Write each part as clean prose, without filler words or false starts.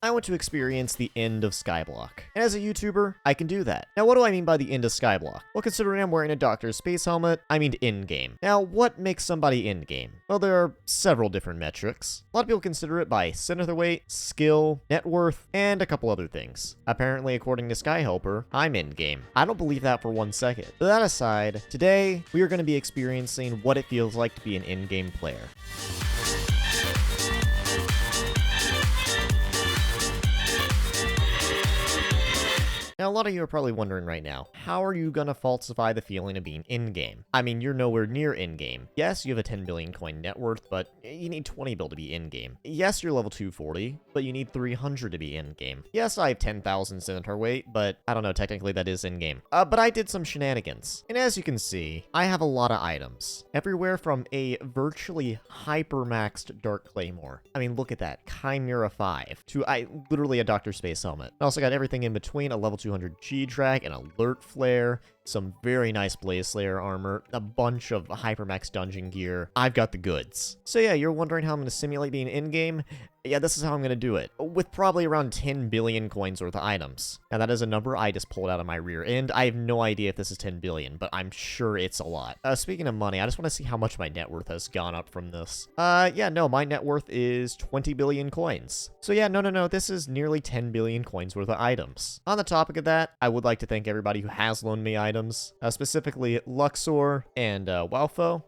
I want to experience the end of Skyblock. And as a YouTuber, I can do that. Now, what do I mean by the end of Skyblock? Well, considering I'm wearing a doctor's space helmet, I mean Endgame. Now, what makes somebody Endgame? Well, there are several different metrics. A lot of people consider it by Endthr weight, skill, net worth, and a couple other things. Apparently, according to Skyhelper, I'm Endgame. I don't believe that for 1 second. But that aside, today, we are going to be experiencing what it feels like to be an Endgame player. Now, a lot of you are probably wondering right now, how are you gonna falsify the feeling of being in-game? I mean, you're nowhere near in-game. Yes, you have a 10 billion coin net worth, but you need 20 bill to be in-game. Yes, you're level 240, but you need 300 to be in-game. Yes, I have 10,000 Endthr weight, but I don't know, technically that is in-game. But I did some shenanigans. And as you can see, I have a lot of items. Everywhere from a virtually hyper-maxed Dark Claymore. I mean, look at that, Chimera 5, to literally a Dr. Space helmet. I also got everything in between, a level 200 G-Drag, an Alert Flare, some very nice Blaze Slayer armor, a bunch of Hypermax dungeon gear. I've got the goods. So yeah, you're wondering how I'm going to simulate being in-game? Yeah, this is how I'm going to do it, with probably around 10 billion coins worth of items. Now, that is a number I just pulled out of my rear end. I have no idea if this is 10 billion, but I'm sure it's a lot. Speaking of money, I just want to see how much my net worth has gone up from this. Yeah, no, my net worth is 20 billion coins. So yeah, no, this is nearly 10 billion coins worth of items. On the topic of that, I would like to thank everybody who has loaned me items, specifically Luxor and Walfo.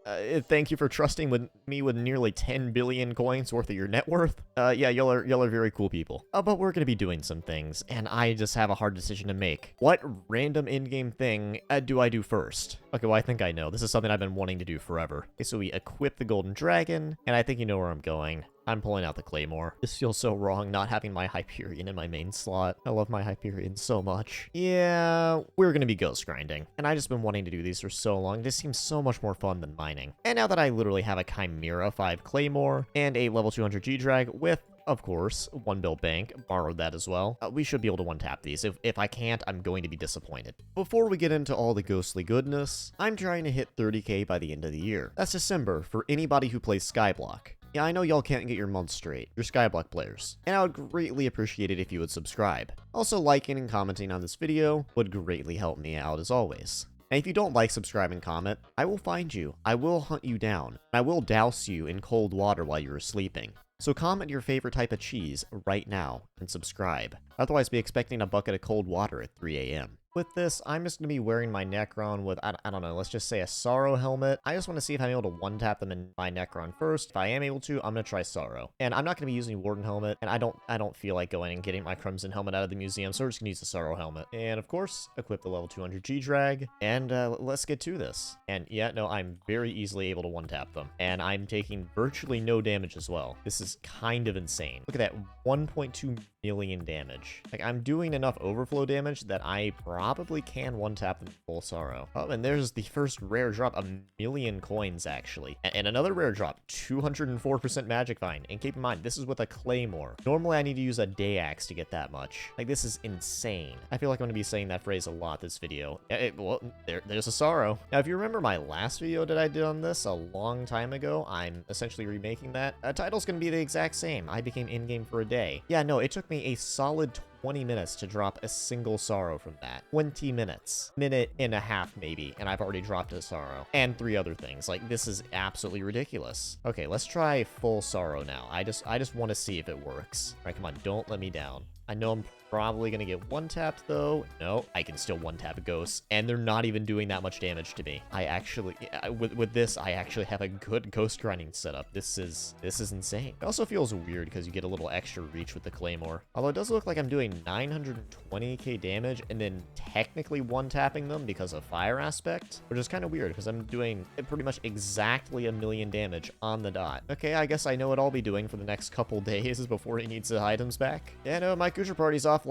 Thank you for trusting with me with nearly 10 billion coins worth of your net worth. Yeah, y'all are very cool people. But we're gonna be doing some things, and I just have a hard decision to make. What random in-game thing do I do first? Okay, well, I think I know. This is something I've been wanting to do forever. Okay, so we equip the Golden Dragon, and I think you know where I'm going. I'm pulling out the Claymore. This feels so wrong, not having my Hyperion in my main slot. I love my Hyperion so much. Yeah, we're gonna be ghost grinding. And I've just been wanting to do these for so long. This seems so much more fun than mining. And now that I literally have a Chimera 5 Claymore and a level 200 G-Drag with, of course, 1 bill bank, borrowed that as well, we should be able to one-tap these. If I can't, I'm going to be disappointed. Before we get into all the ghostly goodness, I'm trying to hit 30k by the end of the year. That's December for anybody who plays Skyblock. Yeah, I know y'all can't get your month straight. You're Skyblock players. And I would greatly appreciate it if you would subscribe. Also, liking and commenting on this video would greatly help me out as always. And if you don't like, subscribe, and comment, I will find you. I will hunt you down. I will douse you in cold water while you're sleeping. So comment your favorite type of cheese right now and subscribe. Otherwise, be expecting a bucket of cold water at 3 a.m. With this, I'm just going to be wearing my Necron with, I don't know, let's just say a Sorrow helmet. I just want to see if I'm able to one-tap them in my Necron first. If I am able to, I'm going to try Sorrow. And I'm not going to be using Warden helmet, and I don't feel like going and getting my Crimson helmet out of the museum, so we're just going to use the Sorrow helmet. And of course, equip the level 200 G-Drag, and let's get to this. And yeah, no, I'm very easily able to one-tap them. And I'm taking virtually no damage as well. This is kind of insane. Look at that, 1.2 million damage. Like, I'm doing enough overflow damage that I probably can one-tap them full Sorrow. Oh, and there's the first rare drop, 1 million coins, actually. And another rare drop, 204% Magic Vine. And keep in mind, this is with a Claymore. Normally, I need to use a Day Axe to get that much. Like, this is insane. I feel like I'm going to be saying that phrase a lot this video. Well, there's a Sorrow. Now, if you remember my last video that I did on this a long time ago, I'm essentially remaking that. Title's going to be the exact same. I became in-game for a day. Yeah, no, it took me a solid 20 minutes to drop a single Sorrow from that. 20 minutes. Minute and a half, maybe, and I've already dropped a Sorrow. And 3 other things. Like, this is absolutely ridiculous. Okay, let's try full Sorrow now. I just want to see if it works. All right, come on, don't let me down. I know I'm probably gonna get one-tapped, though. No, I can still one-tap ghosts, and they're not even doing that much damage to me. I actually, with this, I actually have a good ghost grinding setup. This is insane. It also feels weird because you get a little extra reach with the Claymore. Although it does look like I'm doing 920k damage and then technically one-tapping them because of fire aspect, which is kind of weird because I'm doing pretty much exactly 1 million damage on the dot. Okay, I guess I know what I'll be doing for the next couple days before he needs the items back. Yeah, no, my Kucher party's offline.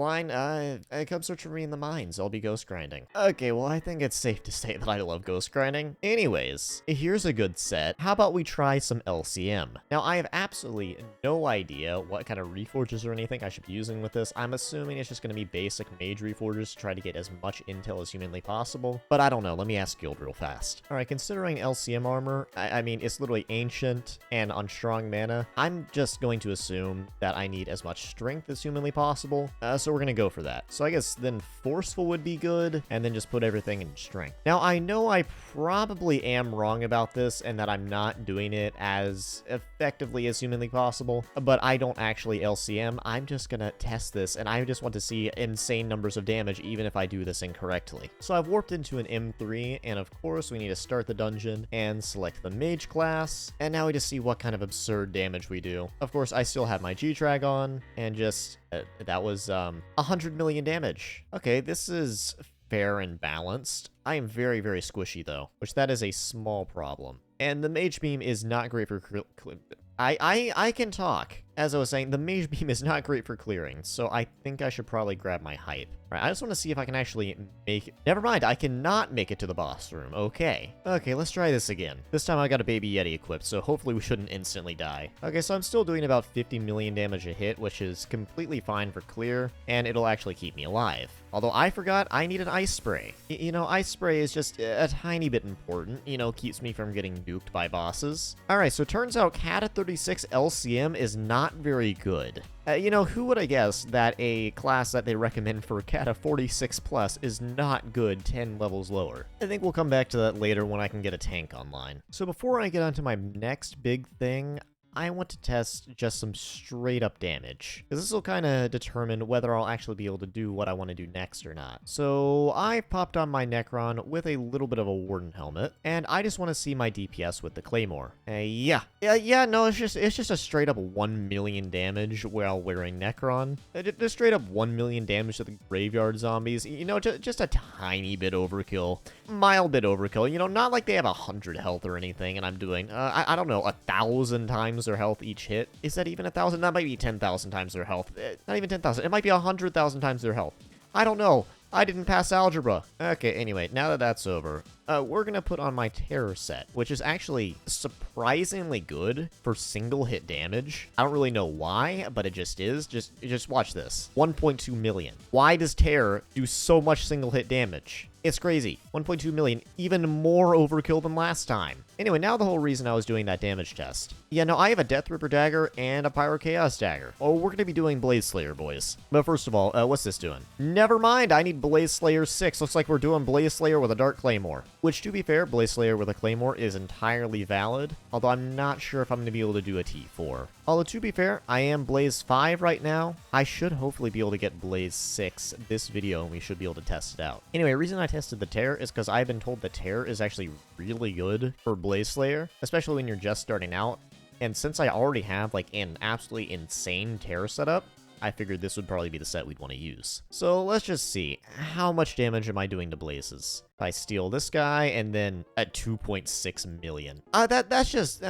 Come search for me in the mines. I'll be ghost grinding. Okay, well, I think it's safe to say that I love ghost grinding. Anyways, here's a good set. How about we try some LCM? Now, I have absolutely no idea what kind of reforges or anything I should be using with this. I'm assuming it's just going to be basic Mage reforges to try to get as much intel as humanly possible. But I don't know. Let me ask Guild real fast. All right, considering LCM armor, I mean, it's literally ancient and on strong mana. I'm just going to assume that I need as much strength as humanly possible. So we're going to go for that. So I guess then forceful would be good, and then just put everything in strength. Now, I know I probably am wrong about this and that I'm not doing it as effectively as humanly possible, but I don't actually LCM. I'm just going to test this, and I just want to see insane numbers of damage even if I do this incorrectly. So I've warped into an M3, and of course we need to start the dungeon and select the Mage class, and now we just see what kind of absurd damage we do. Of course, I still have my G-Trag on, and just, that was 100 million damage. Okay, this is fair and balanced. I am very, very squishy though, which that is a small problem. And the Mage Beam is not great for I can talk. As I was saying, the Mage Beam is not great for clearing, so I think I should probably grab my hype. All right, I just want to see if I can actually make it. Never mind, I cannot make it to the boss room. Okay, let's try this again. This time I got a Baby Yeti equipped, so hopefully we shouldn't instantly die. Okay, so I'm still doing about 50 million damage a hit, which is completely fine for clear, and it'll actually keep me alive. Although I forgot I need an ice spray. You know, ice spray is just a tiny bit important. You know, keeps me from getting nuked by bosses. All right, so it turns out Kata 36 LCM is not very good. You know, who would have guessed that a class that they recommend for Kata 46 plus is not good 10 levels lower? I think we'll come back to that later when I can get a tank online. So before I get onto my next big thing, I want to test just some straight up damage, because this will kind of determine whether I'll actually be able to do what I want to do next or not. So I popped on my Necron with a little bit of a Warden helmet, and I just want to see my DPS with the Claymore. Yeah, no, it's just a straight up 1 million damage while wearing Necron. Just straight up 1 million damage to the graveyard zombies. You know, just a tiny bit overkill. Mild bit overkill. You know, not like they have 100 health or anything, and I'm doing, I don't know, 1,000 times their health each hit. Is that even 1,000? That might be 10,000 times their health. Not even 10,000. It might be 100,000 times their health. I don't know. I didn't pass algebra. Okay, anyway, now that that's over, we're gonna put on my terror set, which is actually surprisingly good for single hit damage. I don't really know why, but it just is. Just watch this. 1.2 million. Why does terror do so much single hit damage? It's crazy. 1.2 million, even more overkill than last time. Anyway, now the whole reason I was doing that damage test. Yeah, no, I have a Death Ripper dagger and a Pyro Chaos dagger. Oh, we're gonna be doing Blaze Slayer, boys. But first of all, what's this doing? Never mind, I need Blaze Slayer 6. Looks like we're doing Blaze Slayer with a Dark Claymore. Which, to be fair, Blaze Slayer with a Claymore is entirely valid. Although I'm not sure if I'm gonna be able to do a T4. Although, to be fair, I am Blaze 5 right now. I should hopefully be able to get Blaze 6 this video, and we should be able to test it out. Anyway, the reason I tested the Terror is because I've been told the Terror is actually really good for Blaze Slayer, especially when you're just starting out. And since I already have, like, an absolutely insane Terror setup, I figured this would probably be the set we'd want to use. So let's just see. How much damage am I doing to Blazes? If I steal this guy and then at 2.6 million. That's just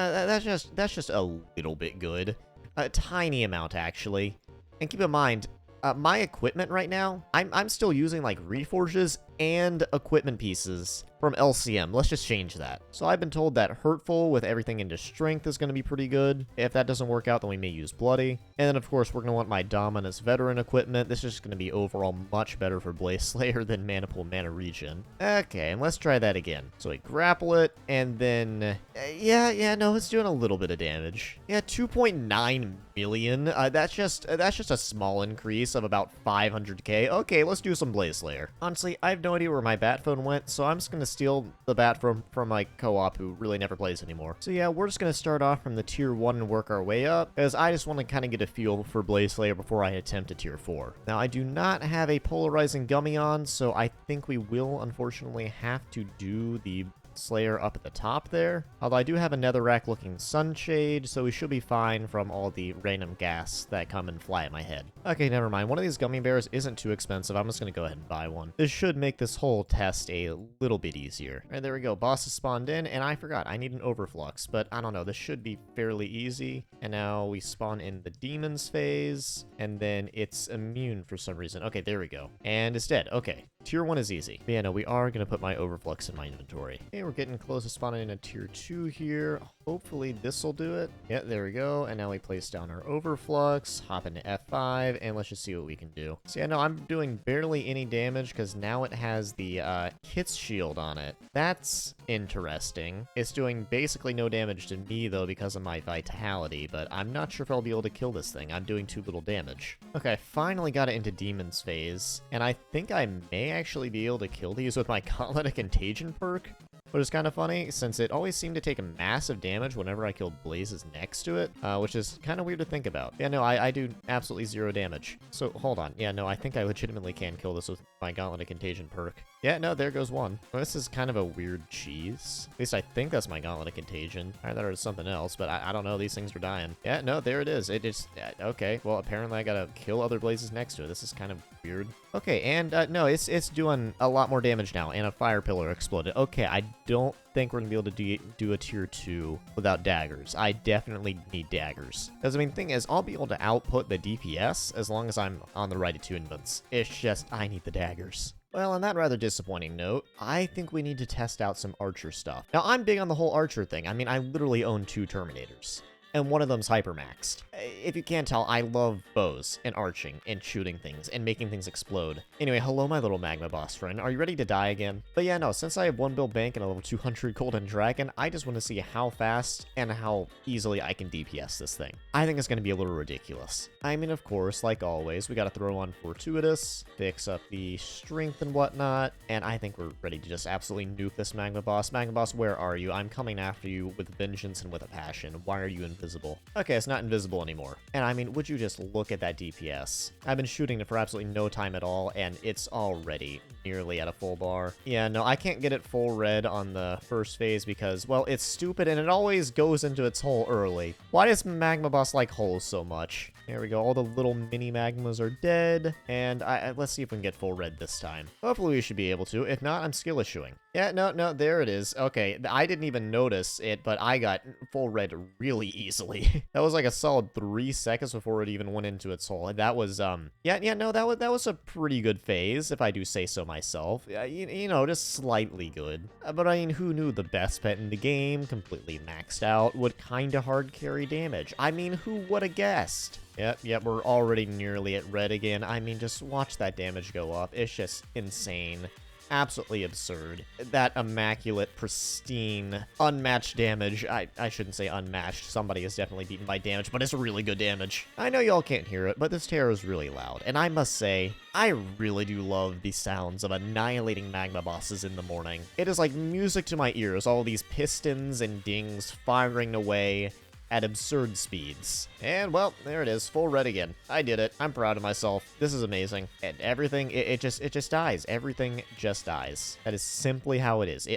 a little bit good. A tiny amount, actually. And keep in mind, my equipment right now, I'm still using like reforges and equipment pieces from LCM. Let's just change that. So I've been told that Hurtful with everything into Strength is going to be pretty good. If that doesn't work out, then we may use Bloody. And then, of course, we're going to want my Dominus Veteran equipment. This is going to be overall much better for Blaze Slayer than Mana Pool Mana Regen. Okay, and let's try that again. So we grapple it, and then... no, it's doing a little bit of damage. Yeah, 2.9 million. That's just a small increase of about 500k. Okay, let's do some Blaze Slayer. Honestly, I have no idea where my bat phone went, so I'm just going to steal the bat from my co-op who really never plays anymore. So yeah, we're just going to start off from the tier 1 and work our way up, as I just want to kind of get a feel for Blaze Slayer before I attempt a tier 4. Now, I do not have a polarizing gummy on, so I think we will unfortunately have to do the Slayer up at the top there. Although I do have a netherrack looking sunshade, so we should be fine from all the random gas that come and fly at my head. Okay, never mind. One of these gummy bears isn't too expensive. I'm just going to go ahead and buy one. This should make this whole test a little bit easier. All right, there we go. Boss is spawned in, and I forgot. I need an overflux, but I don't know. This should be fairly easy. And now we spawn in the demons phase, and then it's immune for some reason. Okay, there we go. And it's dead. Okay, tier 1 is easy. But yeah, no, we are going to put my overflux in my inventory. Okay, Okay, we're getting close to spawning in a tier 2 here. Hopefully this will do it. Yeah, there we go. And now we place down our overflux, hop into F5, and let's just see what we can do. So yeah, no, I'm doing barely any damage because now it has the Kit's shield on it. That's interesting. It's doing basically no damage to me though because of my vitality, but I'm not sure if I'll be able to kill this thing. I'm doing too little damage. Okay, finally got it into Demon's phase, and I think I may actually be able to kill these with my Gauntlet of Contagion perk. Which is kind of funny, since it always seemed to take a massive damage whenever I killed blazes next to it, which is kind of weird to think about. Yeah, no, I do absolutely 0 damage. So, hold on. Yeah, no, I think I legitimately can kill this with my Gauntlet of Contagion perk. Yeah, no, there goes one. Well, this is kind of a weird cheese. At least I think that's my Gauntlet of Contagion. I thought it was something else, but I don't know. These things are dying. Yeah, no, there it is. It just... okay, well, apparently I gotta kill other blazes next to it. This is kind of weird. Okay, and no, it's doing a lot more damage now, and a fire pillar exploded. Okay, I don't think we're gonna be able to do a tier 2 without daggers. I definitely need daggers. Because, I mean, the thing is, I'll be able to output the DPS as long as I'm on the right attunements. It's just, I need the daggers. Well, on that rather disappointing note, I think we need to test out some archer stuff. Now, I'm big on the whole archer thing. I mean, I literally own 2 Terminators. And one of them's hypermaxed. If you can't tell, I love bows and arching and shooting things and making things explode. Anyway, hello my little magma boss friend. Are you ready to die again? But yeah, no, since I have 1 build bank and a level 200 golden dragon, I just want to see how fast and how easily I can DPS this thing. I think it's going to be a little ridiculous. I mean, of course, like always, we got to throw on Fortuitous, fix up the strength and whatnot, and I think we're ready to just absolutely nuke this magma boss. Magma boss, where are you? I'm coming after you with vengeance and with a passion. Why are you invisible? Okay, it's not invisible anymore. And I mean, would you just look at that DPS? I've been shooting it for absolutely no time at all, and it's already nearly at a full bar. Yeah, no, I can't get it full red on the first phase because, well, it's stupid and it always goes into its hole early. Why does Magma Boss like holes so much? There we go, all the little mini magmas are dead, and let's see if we can get full red this time. Hopefully we should be able to. If not, I'm skill issuing. Yeah, no, there it is. Okay, I didn't even notice it, but I got full red really easily. That was like a solid 3 seconds before it even went into its hole. And that was, yeah, no, that was a pretty good phase, if I do say so myself. You know, just slightly good. But I mean, who knew the best pet in the game, completely maxed out, would kinda hard carry damage? I mean, who would have guessed? Yep, we're already nearly at red again. I mean, just watch that damage go up. It's just insane. Absolutely absurd. That immaculate, pristine, unmatched damage. I shouldn't say unmatched. Somebody is definitely beaten by damage, but it's really good damage. I know y'all can't hear it, but this terror is really loud. And I must say, I really do love the sounds of annihilating magma bosses in the morning. It is like music to my ears, all these pistons and dings firing away at absurd speeds. And, well, there it is, full red again. I did it. I'm proud of myself. This is amazing. And everything, it just dies. Everything just dies. That is simply how it is.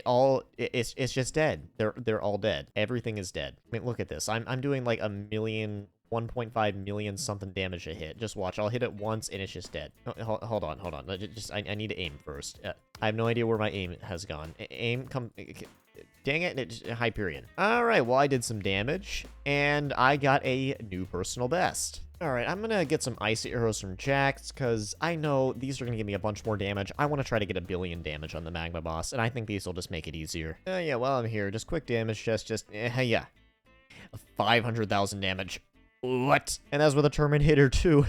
It's just dead. They're all dead. Everything is dead. I mean, look at this. I'm doing like 1.5 million something damage a hit. Just watch. I'll hit it once and it's just dead. Oh, hold on. I need to aim first. I have no idea where my aim has gone. Dang it, Hyperion. Alright, well, I did some damage, and I got a new personal best. Alright, I'm gonna get some icy arrows from Jax, because I know these are gonna give me a bunch more damage. I want to try to get 1 billion damage on the Magma Boss, and I think these will just make it easier. Yeah, while I'm here, just quick damage, yeah. 500,000 damage. What? And as with a Terminator too.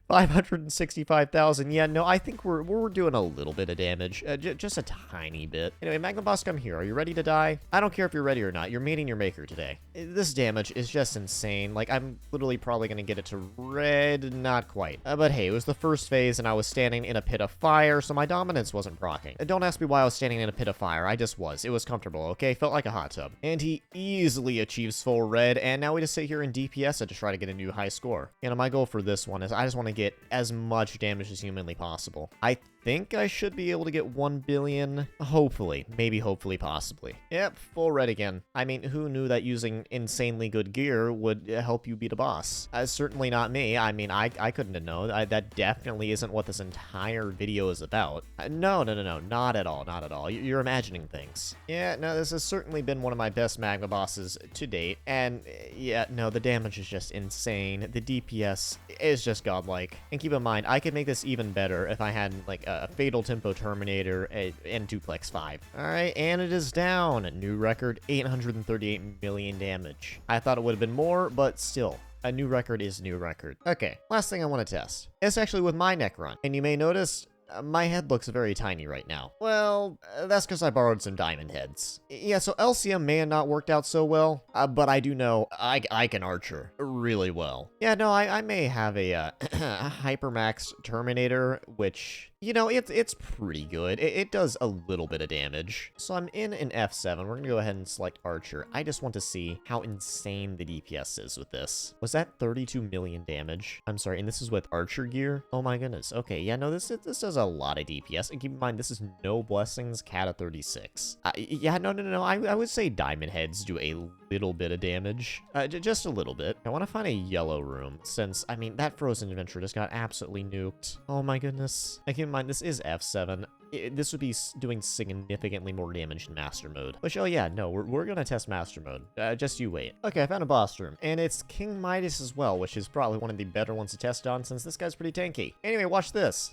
565,000. Yeah, no, I think we're doing a little bit of damage. Just a tiny bit. Anyway, Magma Boss, come here. Are you ready to die? I don't care if you're ready or not. You're meeting your maker today. This damage is just insane. Like, I'm literally probably going to get it to red. Not quite. But hey, it was the first phase, and I was standing in a pit of fire, so my dominance wasn't proccing. Don't ask me why I was standing in a pit of fire. I just was. It was comfortable, okay? Felt like a hot tub. And he easily achieves full red, and now we just sit here and DPS it to try to get a new high score. And my goal for this one is I just want to get as much damage as humanly possible. I think I should be able to get 1 billion. Hopefully. Maybe, hopefully, possibly. Yep, full red again. I mean, who knew that using insanely good gear would help you beat a boss? Certainly not me. I mean, I couldn't have known. That definitely isn't what this entire video is about. No, not at all. You're imagining things. Yeah, no, this has certainly been one of my best magma bosses to date. And yeah, no, the damage is just insane. The DPS is just godlike. And keep in mind, I could make this even better if I had like Fatal Tempo Terminator, and Duplex 5. Alright, and it is down. New record, 838 million damage. I thought it would have been more, but still. A new record is a new record. Okay, last thing I want to test. It's actually with my neck run. And you may notice my head looks very tiny right now. Well, that's because I borrowed some diamond heads. Yeah, so LCM may have not worked out so well, but I do know I can archer really well. Yeah, no, I may have a Hypermax Terminator, which, you know, it's pretty good. It does a little bit of damage. So I'm in an F7. We're going to go ahead and select Archer. I just want to see how insane the DPS is with this. Was that 32 million damage? I'm sorry, and this is with Archer gear? Oh my goodness. Okay, yeah, no, this does a lot of DPS. And keep in mind, this is no blessings, cat of 36. Yeah, no. I would say diamond heads do a little bit of damage. Just a little bit. I want to find a yellow room, since, I mean, that frozen adventure just got absolutely nuked. Oh my goodness. And keep in mind, this is F7. This would be doing significantly more damage in Master Mode. Which, oh yeah, no, we're gonna test Master Mode. Just you wait. Okay, I found a boss room. And it's King Midas as well, which is probably one of the better ones to test on, since this guy's pretty tanky. Anyway, watch this.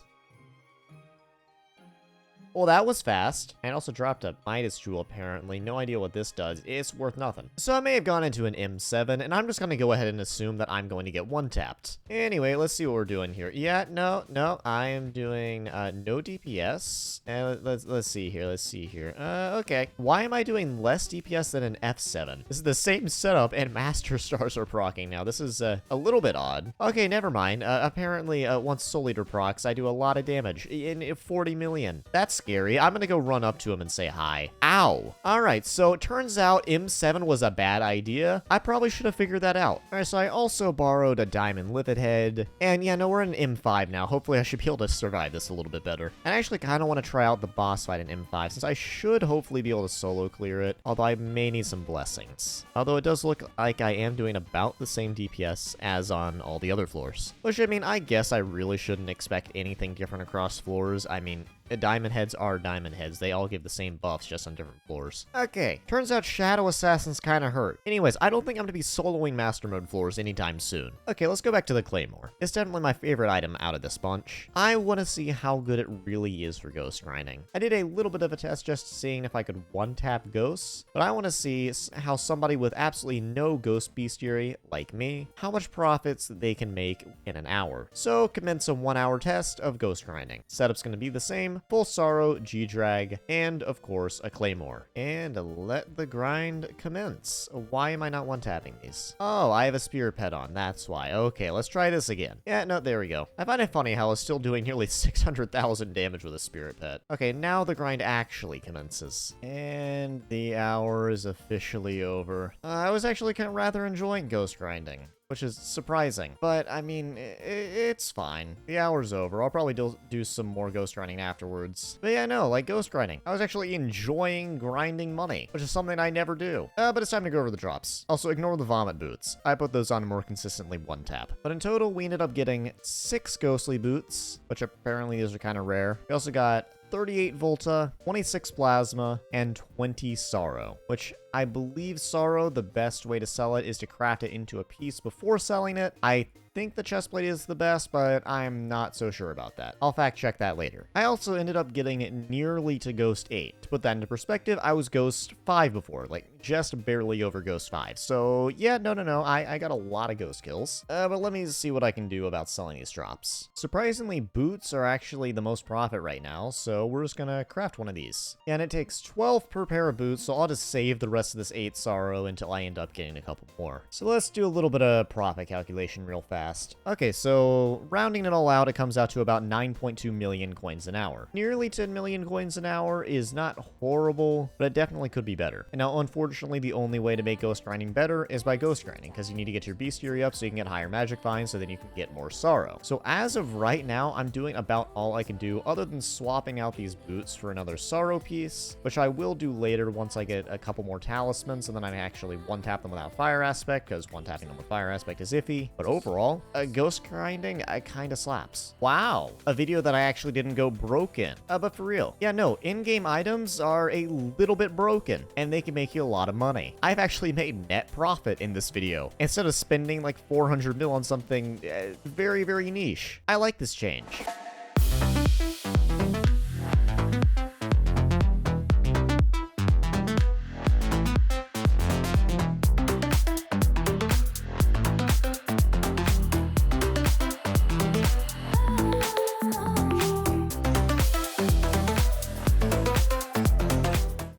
Well, that was fast. And also dropped a Midas Jewel, apparently. No idea what this does. It's worth nothing. So I may have gone into an M7, and I'm just going to go ahead and assume that I'm going to get one-tapped. Anyway, let's see what we're doing here. Yeah, no, I am doing no DPS. And let's see here. Okay. Why am I doing less DPS than an F7? This is the same setup, and Master Stars are proccing now. This is a little bit odd. Okay, never mind. Apparently, once Soul Eater procs, I do a lot of damage. In 40 million. That's scary. I'm gonna go run up to him and say hi. Ow. Alright, so it turns out M7 was a bad idea. I probably should have figured that out. Alright, so I also borrowed a Diamond Livid Head. And yeah, no, we're in M5 now. Hopefully I should be able to survive this a little bit better. And I actually kind of want to try out the boss fight in M5, since I should hopefully be able to solo clear it. Although I may need some blessings. Although it does look like I am doing about the same DPS as on all the other floors. Which, I mean, I guess I really shouldn't expect anything different across floors. I mean, diamond heads are diamond heads. They all give the same buffs, just on different floors. Okay, turns out Shadow Assassins kind of hurt. Anyways, I don't think I'm going to be soloing Master Mode floors anytime soon. Okay, let's go back to the Claymore. It's definitely my favorite item out of this bunch. I want to see how good it really is for ghost grinding. I did a little bit of a test just seeing if I could one-tap ghosts, but I want to see how somebody with absolutely no ghost bestiary, like me, how much profits they can make in an hour. So, commence a 1-hour test of ghost grinding. Setup's going to be the same. Full Sorrow, G-Drag, and of course a Claymore. And let the grind commence. Why am I not one-tapping these? Oh, I have a Spirit Pet on, that's why. Okay, let's try this again. Yeah, no, there we go. I find it funny how I was still doing nearly 600,000 damage with a Spirit Pet. Okay, now the grind actually commences. And the hour is officially over. I was actually kind of rather enjoying ghost grinding, which is surprising. But, I mean, it's fine. The hour's over. I'll probably do some more ghost grinding afterwards. But yeah, no, like ghost grinding. I was actually enjoying grinding money, which is something I never do. But it's time to go over the drops. Also, ignore the vomit boots. I put those on more consistently one tap. But in total, we ended up getting 6 ghostly boots, which apparently these are kind of rare. We also got 38 Volta, 26 Plasma, and 20 Sorrow, which I believe Sorrow, the best way to sell it is to craft it into a piece before selling it. I think the chestplate is the best, but I'm not so sure about that. I'll fact check that later. I also ended up getting it nearly to Ghost 8. To put that into perspective, I was Ghost 5 before, like just barely over Ghost 5. So yeah, no, I got a lot of Ghost kills. But let me see what I can do about selling these drops. Surprisingly, boots are actually the most profit right now, so we're just gonna craft one of these. And it takes 12 per pair of boots, so I'll just save the rest of this 8 Sorrow until I end up getting a couple more. So let's do a little bit of profit calculation real fast. Okay, so rounding it all out, it comes out to about 9.2 million coins an hour. Nearly 10 million coins an hour is not horrible, but it definitely could be better. And now, unfortunately, the only way to make ghost grinding better is by ghost grinding, because you need to get your bestiary up so you can get higher magic finds, so then you can get more Sorrow. So as of right now, I'm doing about all I can do other than swapping out these boots for another Sorrow piece, which I will do later once I get a couple more talismans, and then I actually one-tap them without fire aspect, because one-tapping them with fire aspect is iffy. But overall, ghost grinding kind of slaps. Wow, a video that I actually didn't go broken. But for real, yeah, no, in-game items are a little bit broken, and they can make you a lot of money. I've actually made net profit in this video, instead of spending like 400 mil on something very, very niche. I like this change.